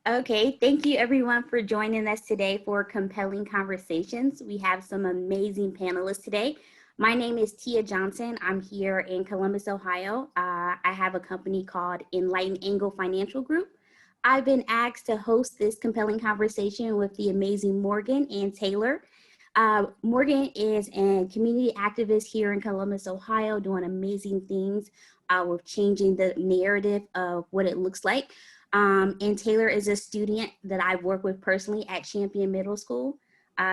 Okay, thank you everyone for joining us today for Compelling Conversations. We have some amazing panelists today. My name is Tia Johnson. I'm here in Columbus, Ohio. I have a company called Enlightened Angle Financial Group. I've been asked to host this compelling conversation with the amazing Morgan and Taylor. Morgan is a community activist here in Columbus, Ohio, doing amazing things with changing the narrative of what it looks like. And Taylor is a student that I've worked with personally at Champion Middle School.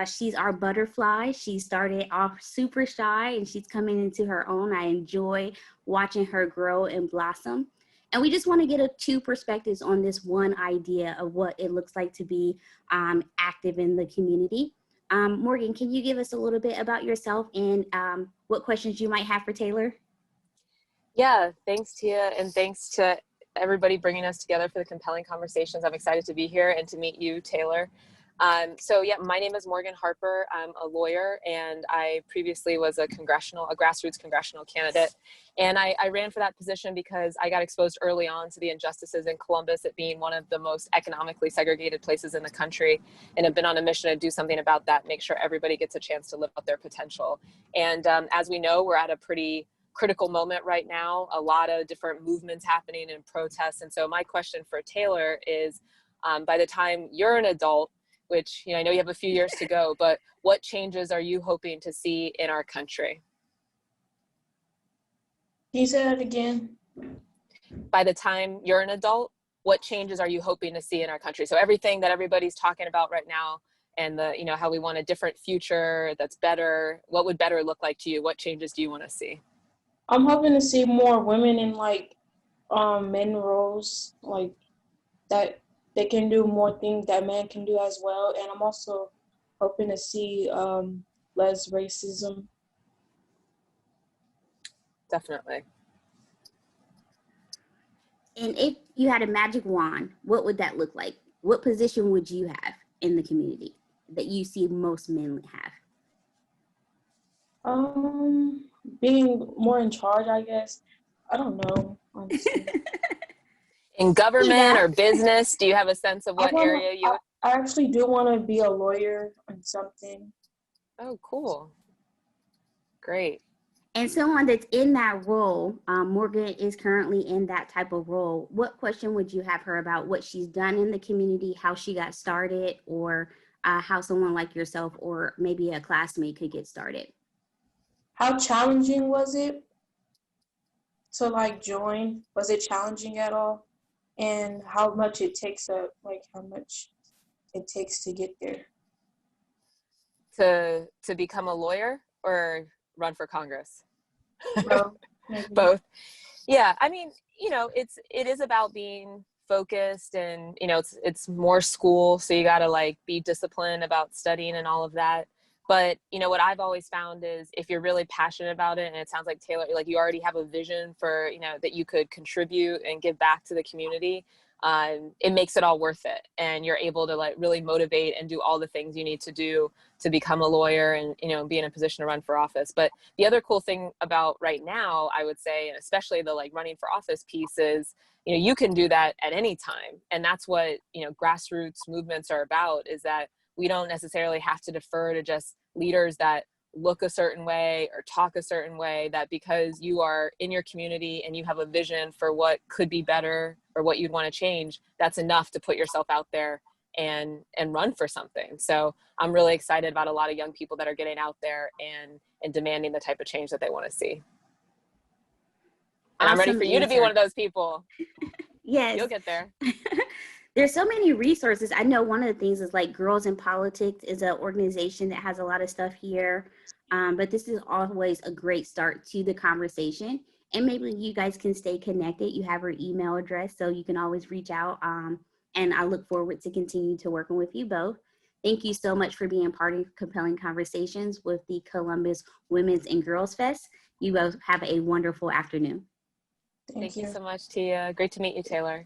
She's our butterfly. She started off super shy and she's coming into her own. I enjoy watching her grow and blossom. And we just want to get two perspectives on this one idea of what it looks like to be active in the community. Morgan, can you give us a little bit about yourself and what questions you might have for Taylor? Yeah, thanks, Tia, and thanks to everybody bringing us together for the compelling conversations. I'm excited to be here and to meet you, Taylor. My name is Morgan Harper. I'm a lawyer, and I previously was a grassroots congressional candidate. And I ran for that position because I got exposed early on to the injustices in Columbus, it being one of the most economically segregated places in the country, and have been on a mission to do something about that, make sure everybody gets a chance to live out their potential. And as we know, we're at a pretty critical moment right now, a lot of different movements happening and protests. And so my question for Taylor is, by the time you're an adult, which I know you have a few years to go, but what changes are you hoping to see in our country? Can you say that again? By the time you're an adult, what changes are you hoping to see in our country? So everything that everybody's talking about right now, and how we want a different future that's better, what would better look like to you? What changes do you want to see? I'm hoping to see more women in men roles, like that they can do more things that men can do as well. And I'm also hoping to see less racism. Definitely. And if you had a magic wand, what would that look like? What position would you have in the community that you see most men have? Being more in charge, I guess. I don't know, honestly. In government or business, do you have a sense of what area you would? I actually do want to be a lawyer on something. Oh, cool. Great. And someone that's in that role, Morgan is currently in that type of role. What question would you have her about what she's done in the community, how she got started, or how someone like yourself or maybe a classmate could get started? How challenging was it to join? Was it challenging at all? And how much it takes to get there? To become a lawyer or run for Congress? Both. Yeah, I mean, it is about being focused, and it's more school, so you got to be disciplined about studying and all of that. But what I've always found is if you're really passionate about it, and it sounds like Taylor, you already have a vision for that you could contribute and give back to the community, it makes it all worth it, and you're able to really motivate and do all the things you need to do to become a lawyer and be in a position to run for office. But the other cool thing about right now, I would say, and especially the running for office piece, is you can do that at any time, and that's what grassroots movements are about, is that we don't necessarily have to defer to just leaders that look a certain way or talk a certain way, that because you are in your community and you have a vision for what could be better or what you'd want to change, that's enough to put yourself out there and run for something. So I'm really excited about a lot of young people that are getting out there and demanding the type of change that they want to see. And awesome. I'm ready for you to be one of those people. Yes. You'll get there. There's so many resources. I know one of the things is Girls in Politics is an organization that has a lot of stuff here. But this is always a great start to the conversation. And maybe you guys can stay connected. You have her email address, so you can always reach out. And I look forward to continue to working with you both. Thank you so much for being part of Compelling Conversations with the Columbus Women's and Girls Fest. You both have a wonderful afternoon. Thank you so much, Tia. Great to meet you, Taylor.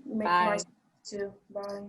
Bye. Too. Bye.